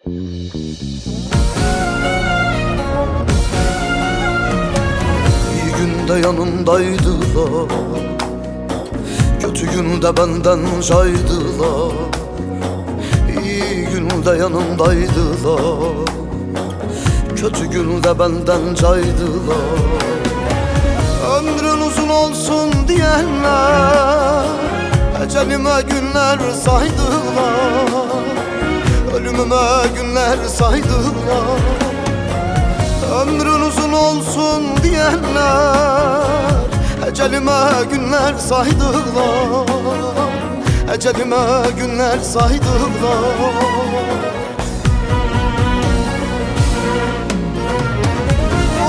İyi günde yanımdaydılar, kötü günde benden caydılar. İyi günde yanımdaydılar, kötü günde benden caydılar. Ömrün uzun olsun diyenler ecelime günler saydılar, ölümüme günler saydılar. Ömrün uzun olsun diyenler ecelime günler saydılar, ecelime günler saydılar.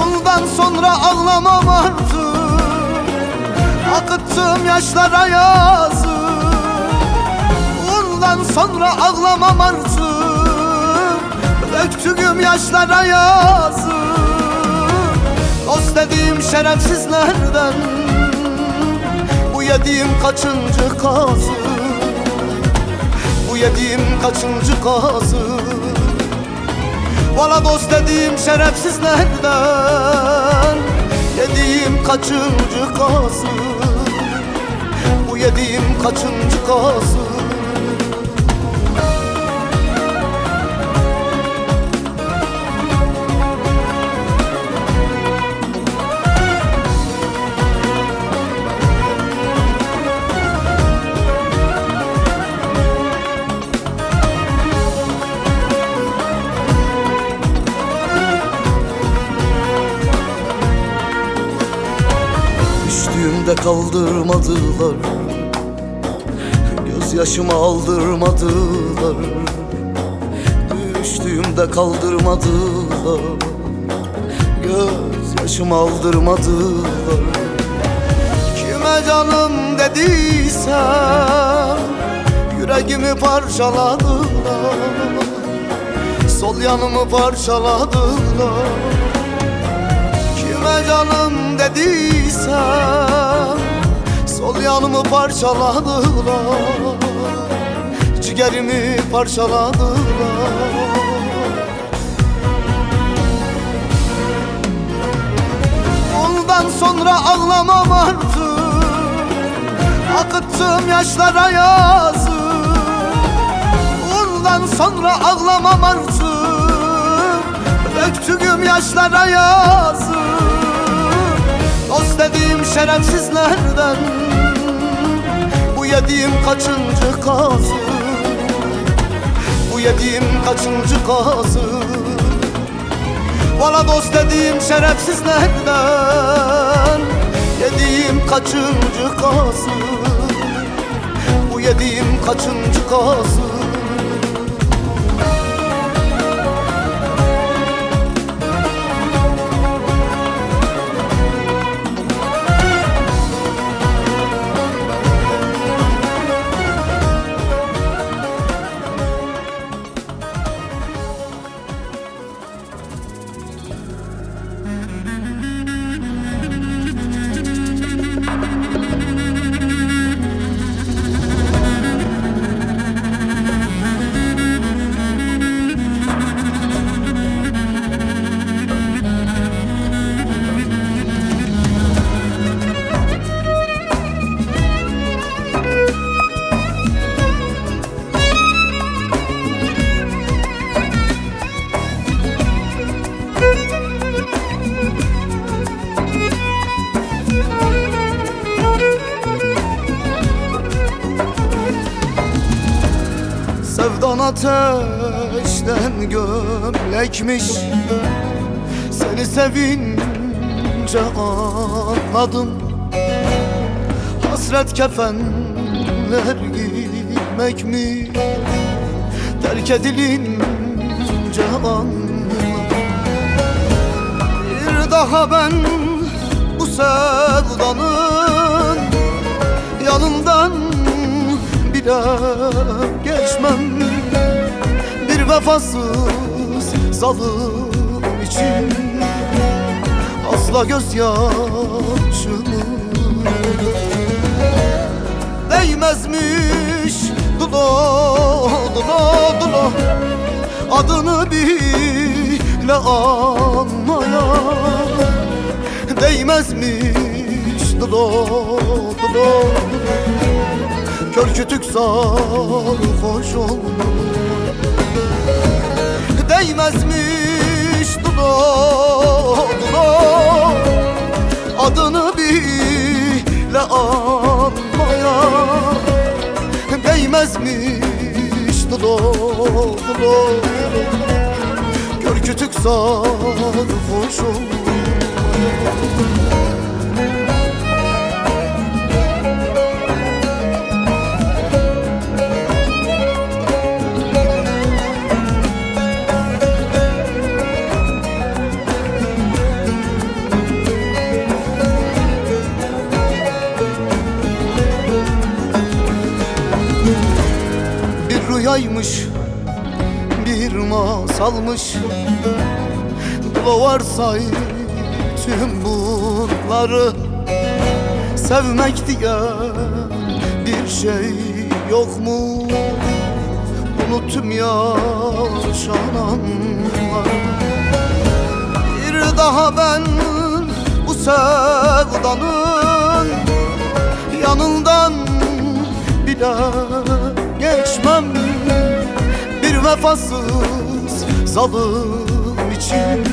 Ondan sonra ağlamam artık, akıttığım yaşlara yazık. Ondan sonra ağlamam artık, döktüğüm yaşlara yazık. Dost dediğim şerefsizlerden bu yediğim kaçıncı kazık, bu yediğim kaçıncı kazık. Valla dost dediğim şerefsizlerden yediğim kaçıncı kazık, bu yediğim kaçıncı kazık. Düştüğümde kaldırmadılar, gözyaşımı aldırmadılar. Düştüğümde kaldırmadılar, gözyaşımı aldırmadılar. Kime canım dediysem yüreğimi parçaladılar, sol yanımı parçaladılar. Kime canım dediysem sol yanımı parçaladılar, ciğerimi parçaladılar. Ondan sonra ağlamam artık, akıttığım yaşlara yazık. Ondan sonra ağlamam artık, döktüğüm yaşlara yazık. Dost dediğim şerefsizlerden bu yediğim kaçıncı kazık, bu yediğim kaçıncı kazık. Valla dost dediğim şerefsizlerden yediğim kaçıncı kazık, bu yediğim kaçıncı kazık. Sevdan ateşten gömlekmiş, seni sevince anladım. Hasret kefenler giymek mi, terk edilince anladım. Bir daha ben bu sevdanın yanından bile geçmem. Bir vefasız zalim için asla gözyaşımı değmezmiş. Dulo dulo dulo adını bile anmaya değmezmiş dılo dılo. Kör kütük sarhoş olma değmezmiş dılo dılo. Adını bile anmaya değmezmiş dılo dılo. Kör kütük sarhoş olma. Bir rüyaymış, bir masalmış, Dılo varsay tüm bunları. Sevmek diye bir şey yok mu? Unuttum yaşananlar. Bir daha ben bu sevdanın yanından bile geçmem. Bir vefasız zalim için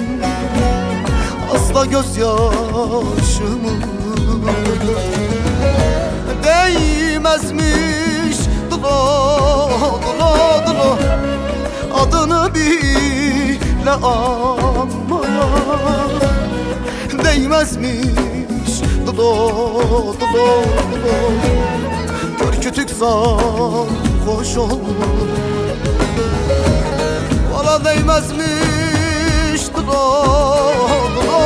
asla gözyaşımı değmezmiş dılo dılo dılo. Adını bile anmaya değmezmiş dılo dılo dılo. Kör kütük sarhoş olma valla değmezmiş dılo dılo.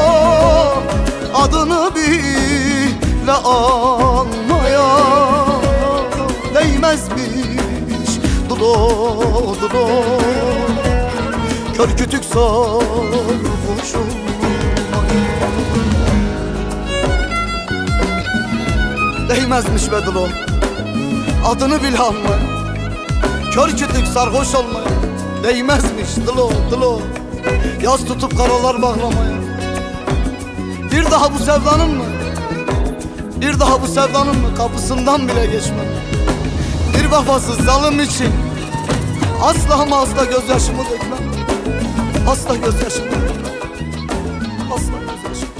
Adını bile anmaya değmezmiş dılo dılo. Kör kütük sarhoş olma değmezmiş be dılo. Adını bile anma, kör kütük sarhoş olmaya değmezmiş dılo dılo. Yaz tutup karalar bağlamaya. Bir daha bu sevdanın mı? Bir daha bu sevdanın mı? Kapısından bile geçmem. Bir vefasız zalim için asla ama asla gözyaşımı dökmem. Asla gözyaşımı dökmem. Asla gözyaşımı.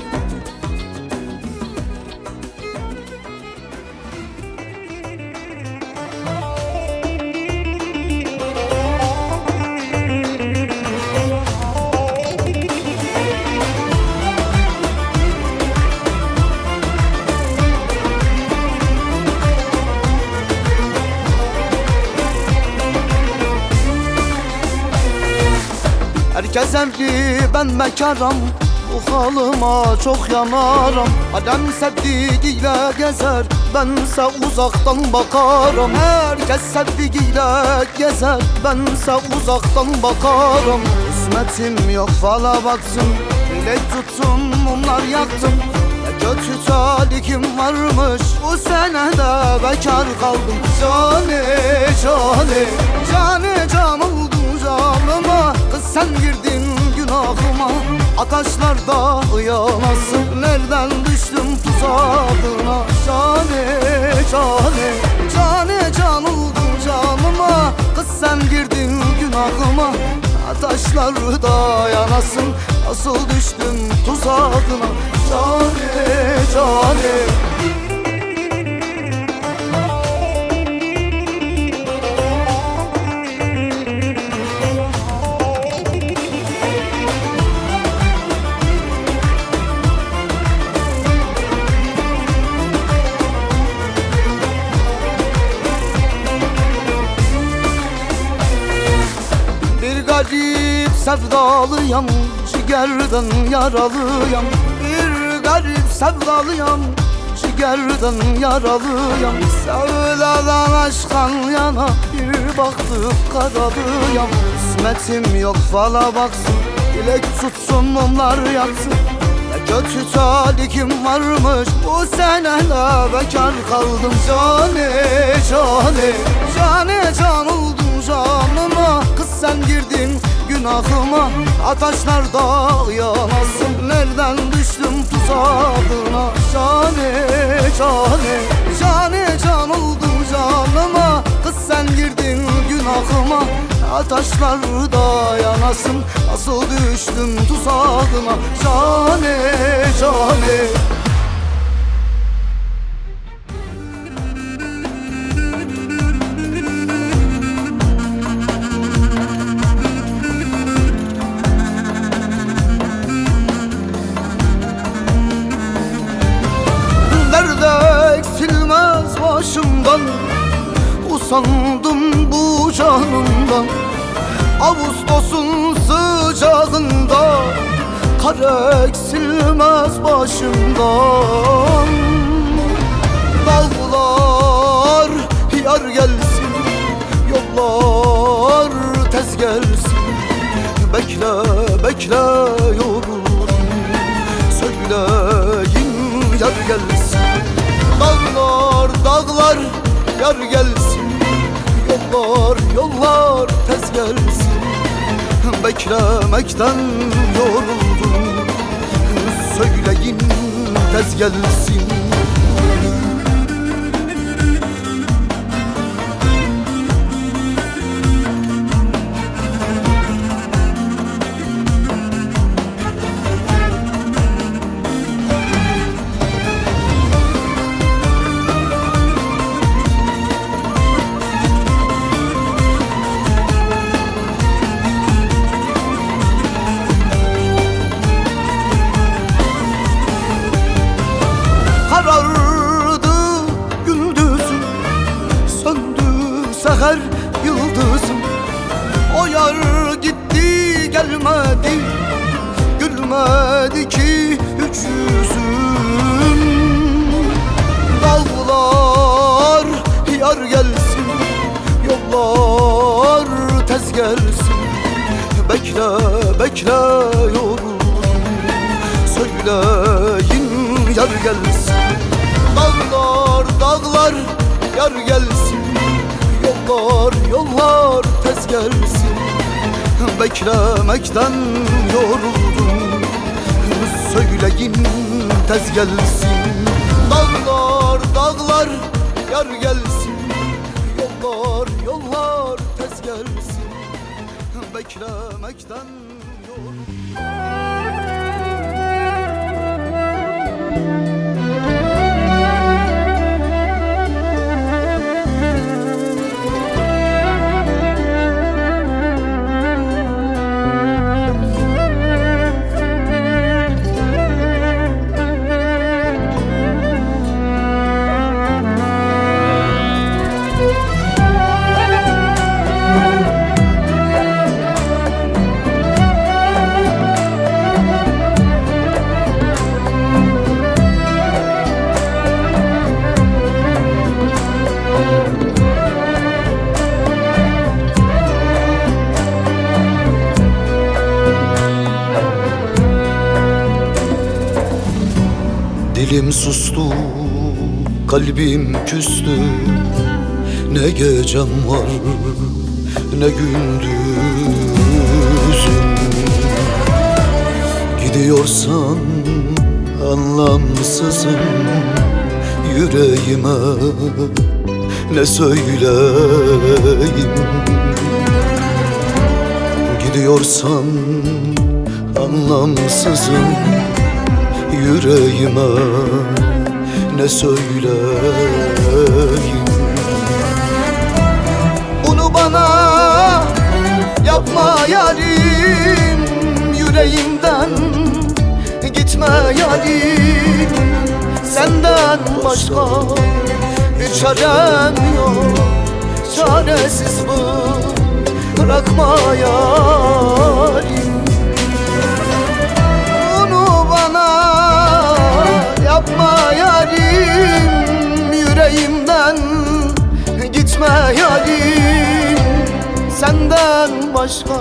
Herkes evli, ben bekarım. Bu halıma çok yanarım. Alem sevdiğiyle gezer, bense uzaktan bakarım. Herkes sevdiğiyle gezer, bense uzaktan bakarım. Kısmetim yok fala baktım, bilek tuttum mumlar yaktım. Ne kötü talikim varmış, bu senede bekar kaldım. Cane cane, cane can oldu canıma. Kız sen girdin günahıma, ataşlarda yanasın. Nereden düştüm tuzağına? Cane cane, cane can oldu canıma. Kız sen girdin günahıma, ataşlarda yanasın. Nasıl düştüm tuzağına? Cane cane. Garip sevdalıyam, ciğerden yaralıyam. Bir garip sevdalıyam, ciğerden yaralıyam. Sevdadan aşktan yana bir baktık karalıyam. Kısmetim yok fala baksın, bilek tutsun mumlar yaksın. Ne kötü talikim varmış, bu senede bekar kaldım. Cane cane, cane can oldum canıma. Kız sen girdin günahıma, ataşlarda yanasın. Nereden düştüm tuzağına, cane cane, cane can oldum canıma. Kız sen girdin günahıma, ataşlarda yanasın. Nasıl düştüm tuzağına, cane cane. Eksilmez başımdan, usandım bu canımdan. Ağustos'un sıcağında, kar eksilmez başımdan. Dağlar yar gelsin, yollar tez gelsin. Bekle bekle yoruldum, söyleyin yar gelsin. Dağlar dağlar yar gelsin, yollar yollar tez gelsin. Beklemekten yoruldum, söyleyin tez gelsin. Karardı gündüzüm, söndü seher yıldızım. O yar gitti gelmedi, gülmedi ki üç yüzüm. Dağlar yar gelsin, yollar tez gelsin. Bekle bekle yoruldum, söyleyin yar gelsin. Dağlar dağlar yar gelsin, yollar yollar tez gelsin. Beklemekten yoruldum, söyleyin tez gelsin. Dağlar dağlar yar gelsin, yollar yollar tez gelsin. Beklemekten yoruldum. Dilim sustu, kalbim küstü. Ne gecem var, ne gündüzüm. Gidiyorsan anlamsızım, yüreğime ne söyleyeyim. Gidiyorsan anlamsızım, yüreğime ne söyleyeyim. Bunu bana yapma yarim, yüreğimden gitme yarim. Senden başka bir çarem yok, çaresiz bırakma yarim. Bunu bana yapma yarim, yüreğimden gitme yarim. Senden başka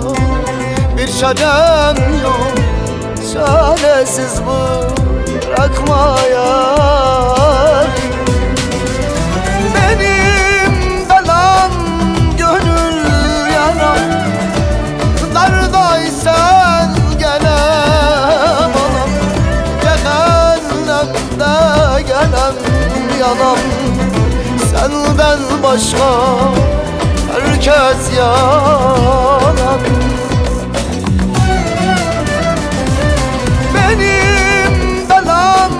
bir çarem yok, çaresiz bırakma yarim. Benim belam gönül yanar, darda yanam. Senden başka herkes yalan. Benim belam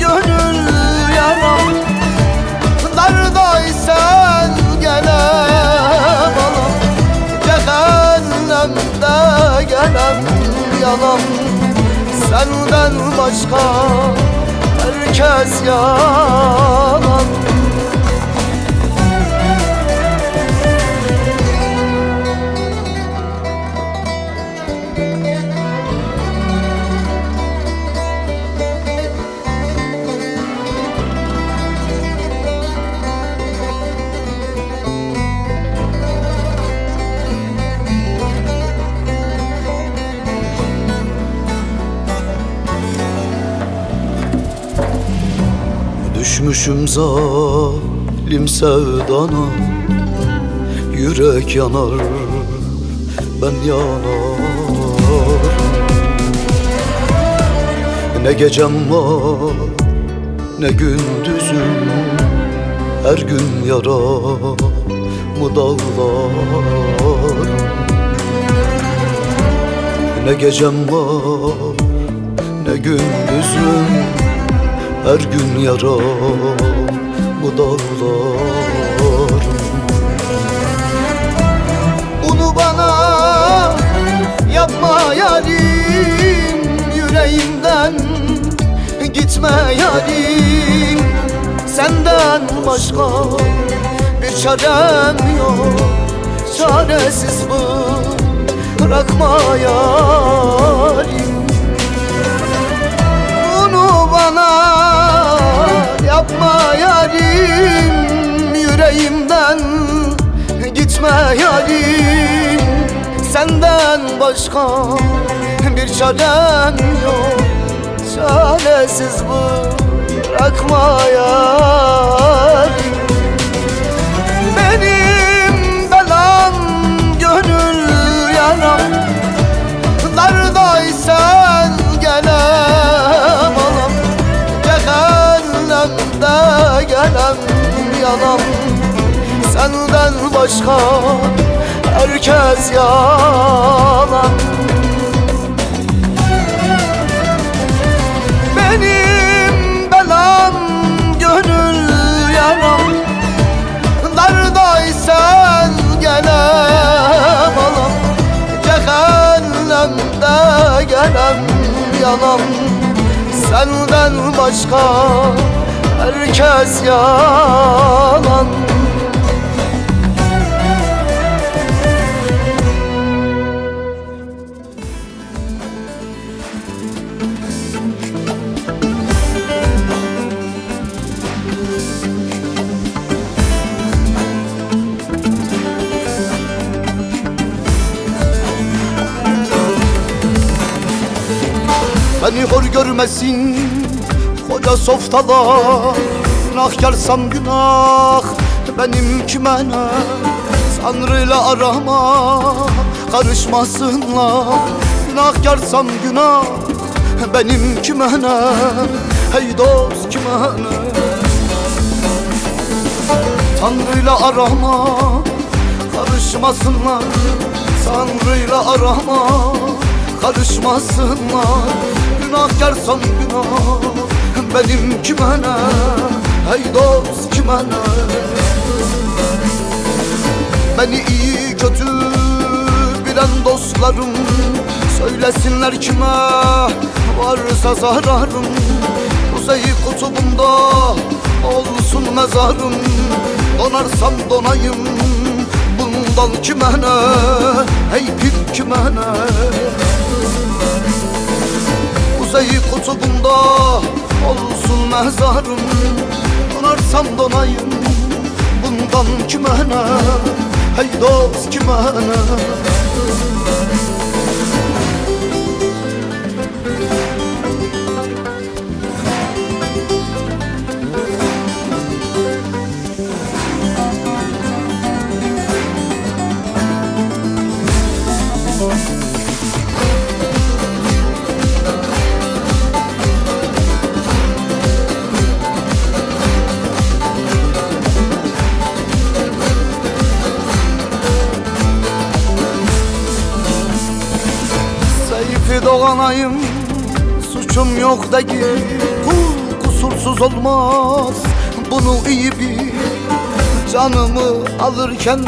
gönül yaram. Neredeysen gelem alam. Cehennemde gelem yanam. Senden başka herkes yalan. Düşmüşüm zalim sevdana, yürek yanar, ben yanar. Ne gecem var, ne gündüzüm, her gün yaramı dağlar. Ne gecem var, ne gündüzüm, her gün yaramı dağlar. Bunu bana yapma yarim, yüreğimden gitme yarim. Senden başka bir çarem yok, çaresiz bırakma yarim. Bunu bana yapma yarim, yüreğimden gitme yarim. Senden başka bir çarem yok, çaresiz bırakma yarim. Benim belam gönül yaram. Neredeysen gelem alam. Cehennemde gelem yanam. Senden başka herkes yalan. Benim belam gönül yaram. Neredeysen gelem alam. Cehennemde gelem yanam. Senden başka herkes yalan. Beni hor görmesin koca softalar. Günahkarsam günah benim kime ne? Tanrı'yla arama karışmasınlar. Günahkarsam günah benim kime ne? Hey dost kime ne? Tanrı'yla arama karışmasınlar. Tanrı'yla arama karışmasınlar. Günahkarsam günah benim kime ne? Hey dost kime ne? Beni iyi kötü bilen dostlarım söylesinler kime varsa zararım. Kuzey kutubunda olsun mezarım. Donarsam donayım bundan kime ne? Hey pir kime ne? Kuzey kutubunda olsun mezarım. Donarsam donayım bundan kime ne? Hey dost kime ne? gibi doğanayım, suçum yok değil. Kul kusursuz olmaz, bunu iyi bil. Canımı alırken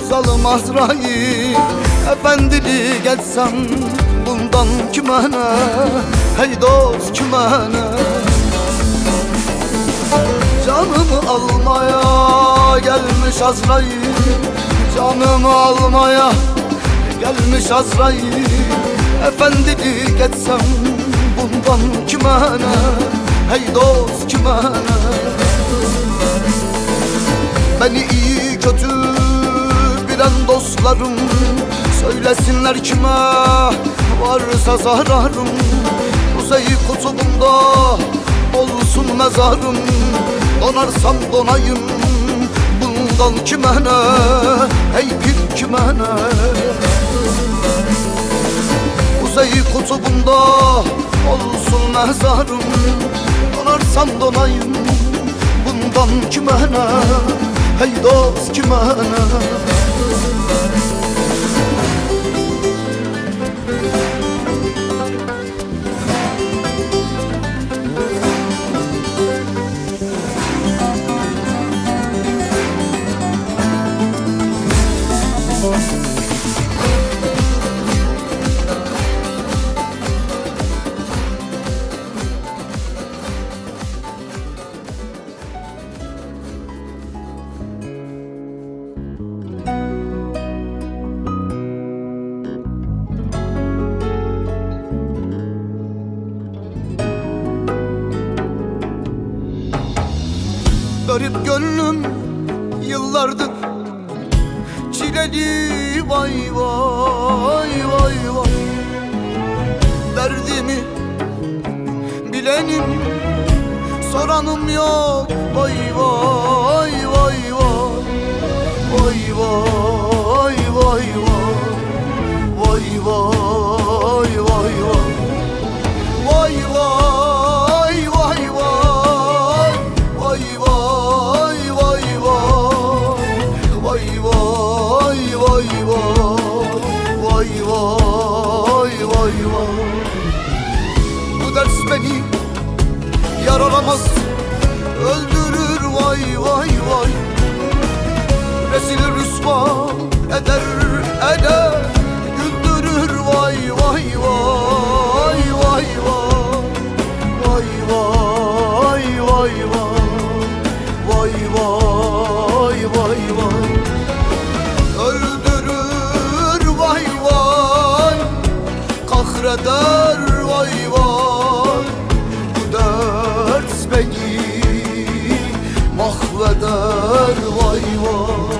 zalim Azrail, efendilik etsem bundan kime ne? Hey dost kime ne? Canımı almaya gelmiş Azrail, canımı almaya gelmiş Azrail, efendilik etsem bundan kime ne? Hey dost kime ne? Beni iyi kötü bilen dostlarım söylesinler kime varsa zararım. Kuzey kutubunda olsun mezarım, donarsam donayım bundan kime ne? Hey pir kime ne? Kuzey kutubunda olsun mezarım, donarsam donayım bundan kime ne? Hey dost kime ne? Garip gönlüm yıllardır çileli, vay vay vay vay. Derdimi bilenim, soranım yok, vay vay vay vay. Vay vay vay vay. Vay vay vay vay. Vay vay vay vay. Vay vay vay vay. Vay vay vay vay. Vay vay vay vay. Bu ders beni yaralamaz, öldürür, vay vay vay. Rezil rüsva eder eder, güldürür, vay vay vay vay vay. Vay vay vay vay. Vay vay vay vay. Öldürür, vay vay. Kahreder, vay vay. Bu dert beni mahveder, vay vay.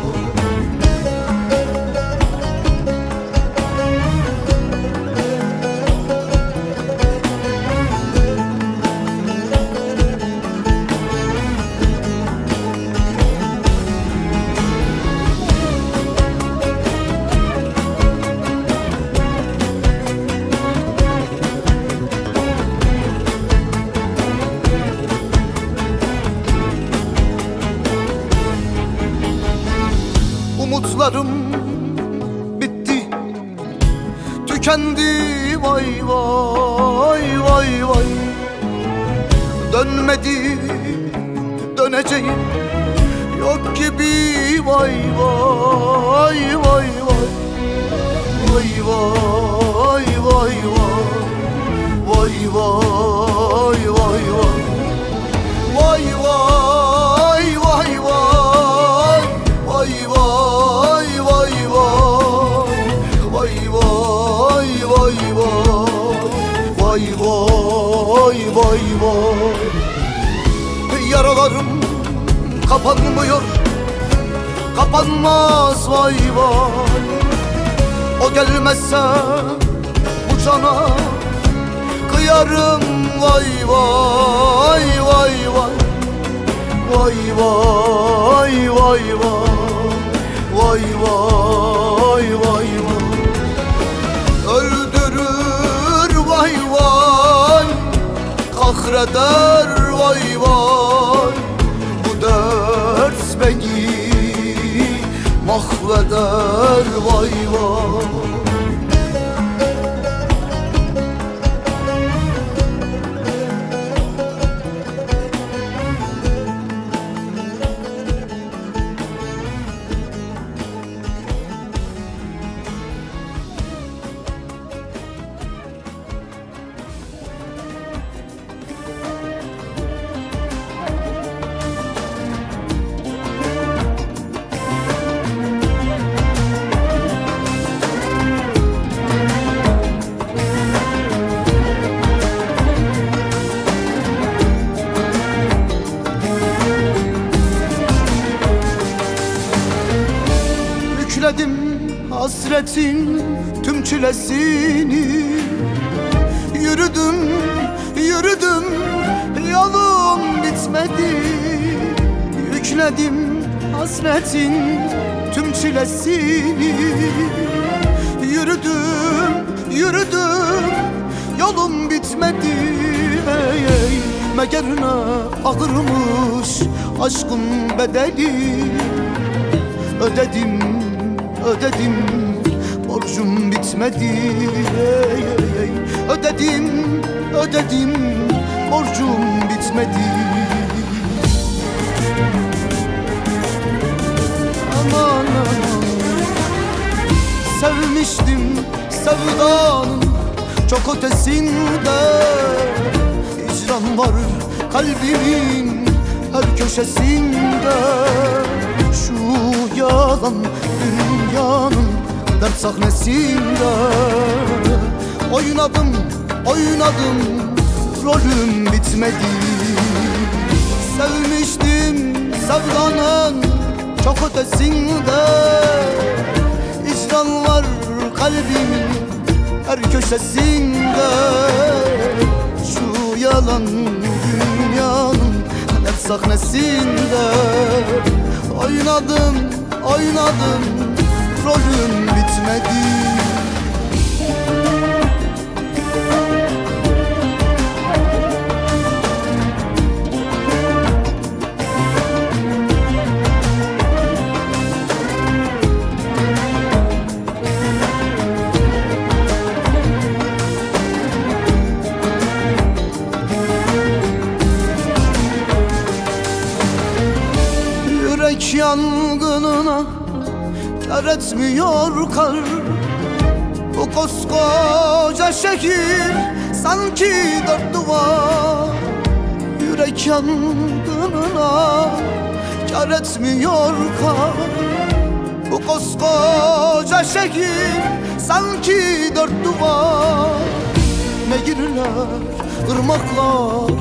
Umutlarım bitti, tükendi, vay vay vay vay. Dönmedi, döneceğim yok gibi, vay vay vay vay. Vay vay vay vay. Vay vay vay vay. Vay vay vay vay. Vay vay vay vay. Vay vay vay vay. Vay vay vay vay. Yaralarım kapanmıyor, kapanmaz, vay vay. O gelmezse bu cana kıyarım, vay vay vay vay. Vay vay vay vay. Vay vay vay vay. Öldürür, vay vay. Kahreder, vay vay. Bu dert beni mahveder, vay vay. Hasretin tüm çilesini yürüdüm, yürüdüm, yolum bitmedi. Yükledim hasretin tüm çilesini yürüdüm, yürüdüm, yolum bitmedi. Ey ey, meğer ne ağırmış aşkın bedeli. Ödedim, ödedim, borcum bitmedi. Ey ey ey, ödedim, ödedim, borcum bitmedi. Aman aman, sevmiştim sevdanın çok ötesinde. Hicran var kalbimin her köşesinde. Şu yalan dünyanın dert sahnesinde. Oynadım, oynadım, rolüm bitmedi. Sevmiştim sevdanın çok ötesinde. İcran var kalbimin her köşesinde. Şu yalan dünyanın dert sahnesinde. Oynadım, oynadım, rolüm bitmedi. Yürek yangınına kar etmiyor kar. Bu koskoca şehir sanki dört duvar. Yürek yangınına kar etmiyor kar. Bu koskoca şehir sanki dört duvar. Nehirler, ırmaklar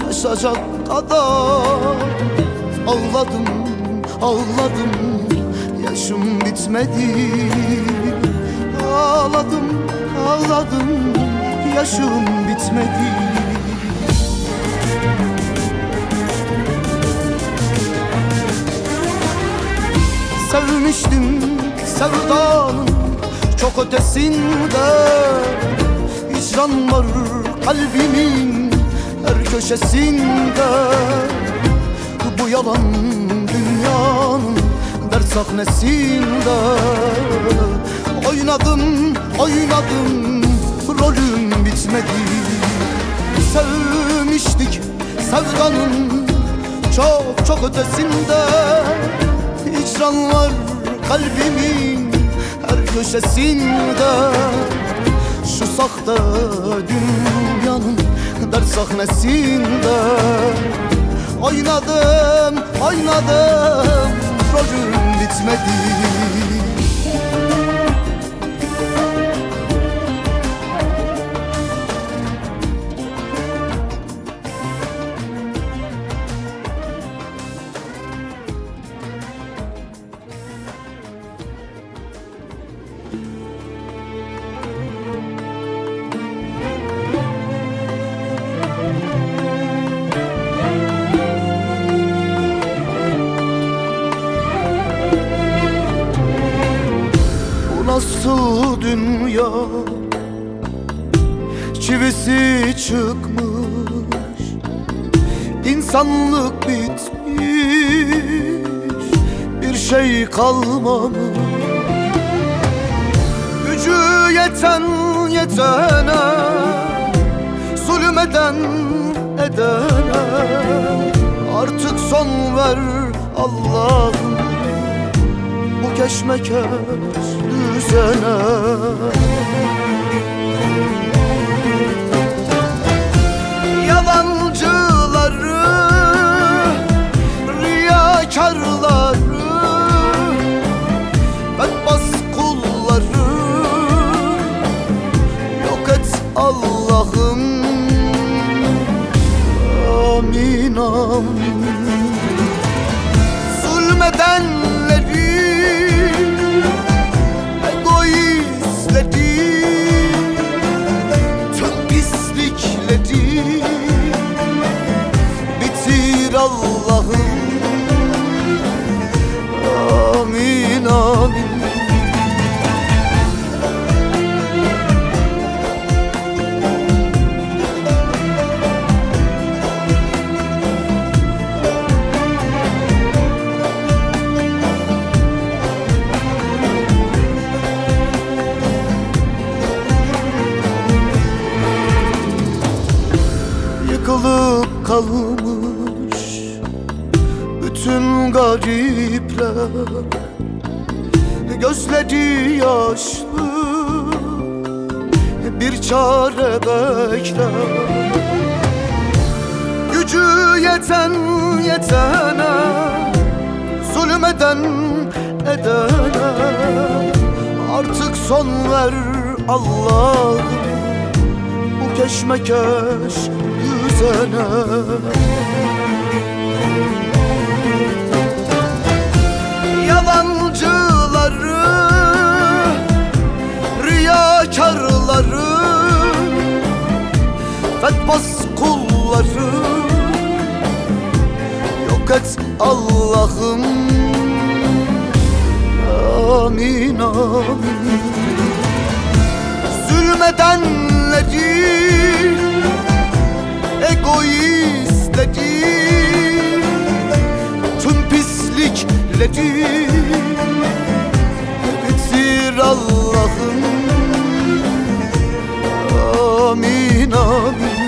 taşacak kadar. Ağladım, ağladım, yaşım bitmedi. Ağladım, ağladım, yaşım bitmedi. Sevmiştim sevdanın çok ötesinde. Hicran var kalbimin her köşesinde. Bu yalan dünyanın dert sahnesinde. Oynadım, oynadım, rolüm bitmedi. Sevmiştik sevdanın çok çok ötesinde. Hicran var kalbimin her köşesinde. Şu sahte dünyanın dert sahnesinde. Oynadım, oynadım, rolüm bitmedi. Nasıl dünya çivisi çıkmış, insanlık bitmiş, bir şey kalmamış. Gücü yeten yetene, zulmeden edene artık son ver Allah'ım bu keşmekeş düzene. Yalancıları, riyakarları, bedbas kulları yok et Allah'ım. Amin amin. Zulmedenleri, egoist yığılıp kalmış bütün garipler, gözleri yaşlı bir çare bekler. Gücü yeten yetene, zulmeden edene artık son ver Allah'ım bu keşmekeş düzene. Yalancıları, riyakarları, fetbas kulları yok et Allah'ım, amin amin. Zulmedenleri, egoistleri, tüm pislikleri bitir Allah'ım, amin amin.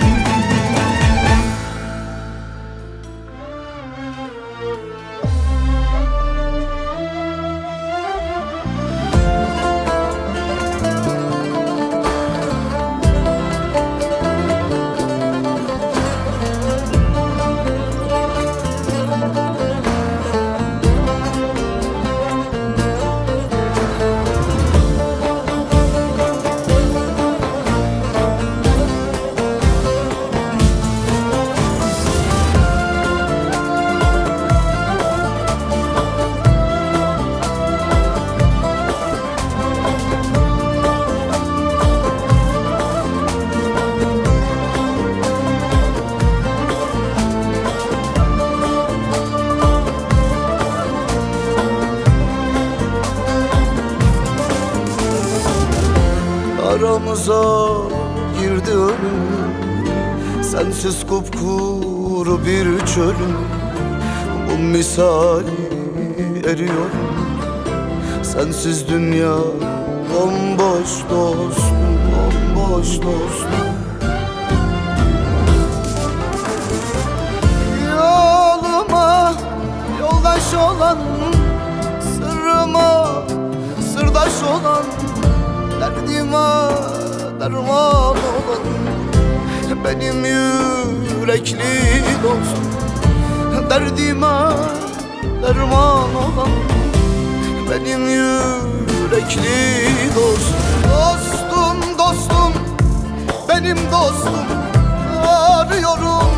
Aramıza girdi ölüm, sensiz kupkuru bir çölüm. Bu misali eriyorum, sensiz dünya bomboş dostum, bomboş dostum. Yoluma yoldaş olan, sırrıma sırdaş olan, derdime derman olan benim yürekli dostum. Derdime derman olan benim yürekli dostum. Dostum, dostum, benim dostum. Arıyorum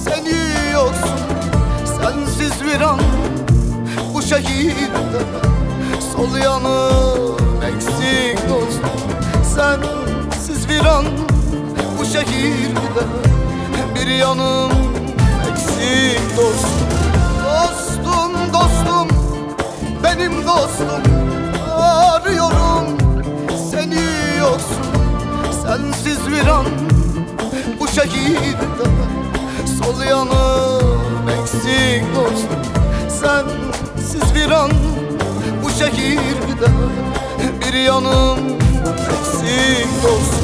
seni yoksun, sensiz bir an bu şehirde sol yanım eksik dostum. Sensiz bir an bu şehirde bir yanım eksik dostum. Dostum, dostum, benim dostum. Arıyorum seni yoksun, sensiz bir an bu şehirde sol yanım eksik dostum. Sensiz bir an bu şehirde bir yanım eksik dostum.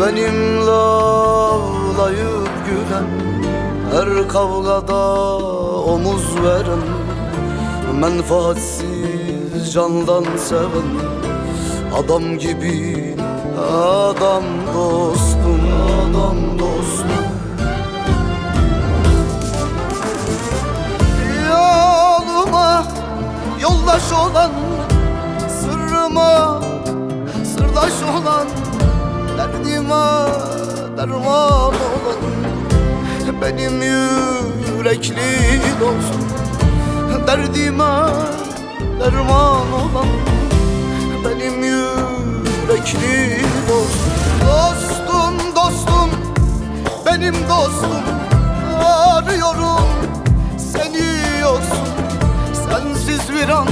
Benimle ağlayıp gülen, her kavgada omuz veren, menfaatsiz candan seven adam gibi adam dostum, adam dostum. Yoluma yoldaş olan, sırrıma sırdaş olan, derdime derman olan benim yürekli dostum. Derdime derman olan benim yürekli dostum. Dostum, dostum, benim dostum. Arıyorum seni yoksun, sensiz bir an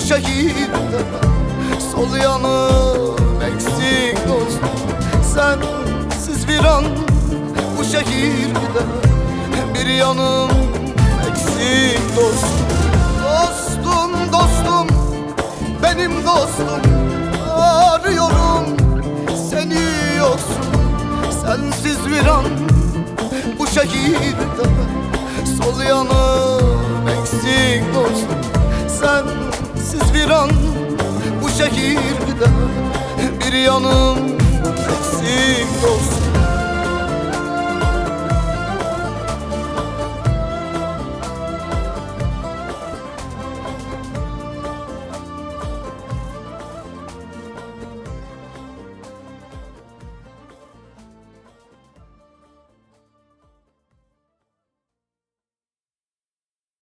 şehirde sol yanım eksik dostum. Sensiz viran bu şehirde bir yanım eksik dostum. Dostum, dostum, benim dostum, arıyorum seni yoksun. Sensiz viran bu şehirde sol yanım eksik dostum. Sensiz viran bu şehirde bir yanım eksik dostum.